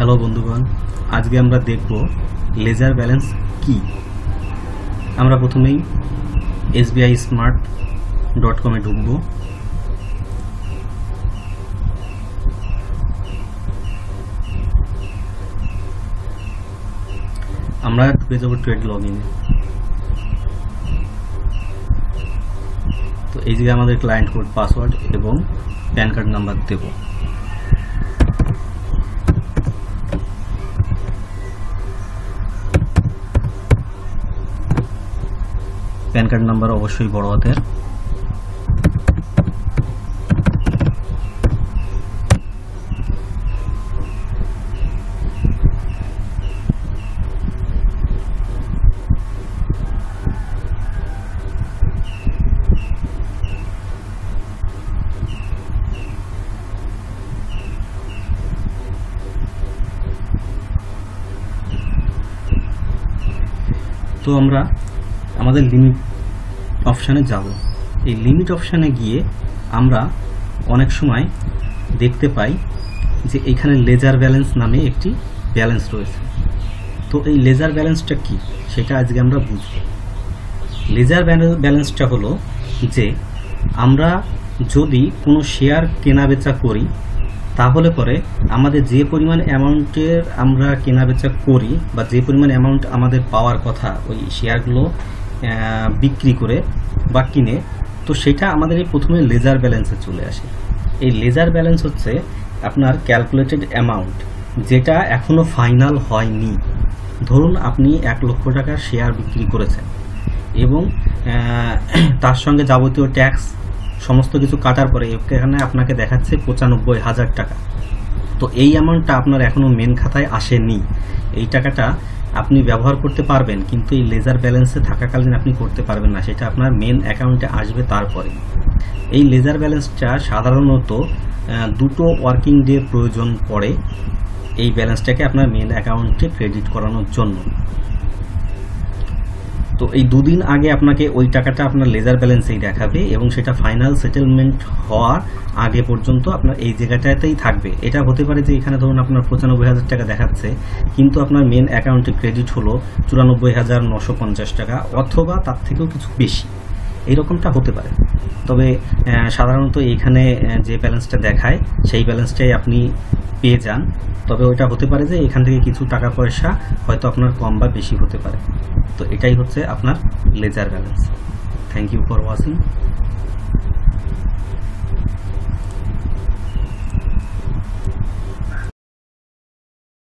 Hello বন্ধুগণ, আজকে আমরা দেখব লেজার ব্যালেন্স কি। আমরা প্রথমেই sbismart.com এ ঢুকব। আমরা ঢুকে যাব ট্রেড লগইনে। তো এই জায়গায় আমাদের ক্লায়েন্ট কোড, পাসওয়ার্ড এবং প্যান কার্ড নাম্বার দেব। প্যান কার্ড নাম্বার অবশ্যই বড় হাতের। তো আমরা আমাদের লিমিট অপশানে যাব। এই লিমিট অপশানে গিয়ে আমরা অনেক সময় দেখতে পাই যে এখানে লেজার ব্যালেন্স নামে একটি ব্যালেন্স রয়েছে। তো এই লেজার ব্যালেন্সটা কি সেটা আজকে আমরা বুঝব। লেজার ব্যালেন্সটা হলো যে আমরা যদি কোনো শেয়ার কেনা বেচা করি, তাহলে পরে আমাদের যে পরিমাণ অ্যামাউন্টের আমরা কেনা বেচা করি বা যে পরিমাণ অ্যামাউন্ট আমাদের পাওয়ার কথা ওই শেয়ারগুলো বিক্রি করে বা কিনে, তো সেটা আমাদের এই প্রথমে লেজার ব্যালেন্সে চলে আসে। এই লেজার ব্যালেন্স হচ্ছে আপনার ক্যালকুলেটেড অ্যামাউন্ট, যেটা এখনো ফাইনাল হয়নি। ধরুন আপনি 1 লক্ষ টাকার শেয়ার বিক্রি করেছেন এবং তার সঙ্গে যাবতীয় ট্যাক্স সমস্ত কিছু কাটার পরে এখানে আপনাকে দেখাচ্ছে 95,000 টাকা। তো এই অ্যামাউন্টটা আপনার এখনো মেন খাতায় আসেনি। এই টাকাটা আপনি ব্যবহার করতে পারবেন, কিন্তু এই লেজার ব্যালেন্সে থাকাকালীন আপনি করতে পারবেন না, সেটা আপনার মেন অ্যাকাউন্টে আসবে তারপরে। এই লেজার ব্যালেন্সটা সাধারণত 2টো ওয়ার্কিং ডে প্রয়োজন পড়ে এই ব্যালেন্সটাকে আপনার মেন অ্যাকাউন্টে ক্রেডিট করানোর জন্য। তো এই 2 দিন আগে আপনাকে ওই টাকাটা আপনার লেজার ব্যালেন্সেই দেখাবে এবং সেটা ফাইনাল সেটেলমেন্ট হওয়ার আগে পর্যন্ত আপনার এই জায়গাটাতেই থাকবে। এটা হতে পারে যে এখানে ধরুন আপনার 95,000 টাকা দেখাচ্ছে, কিন্তু আপনার মেন অ্যাকাউন্টে ক্রেডিট হলো 94,950 টাকা অথবা তার থেকেও কিছু বেশি, এইরকমটা হতে পারে। তবে সাধারণত এইখানে যে ব্যালেন্সটা দেখায় সেই ব্যালেন্সটাই আপনি পেয়ে যান। তবে ওইটা হতে পারে যে এখান থেকে কিছু টাকা পয়সা হয়তো আপনার কম বা বেশি হতে পারে। তো এটাই হচ্ছে আপনার ledger balance. Thank you for watching.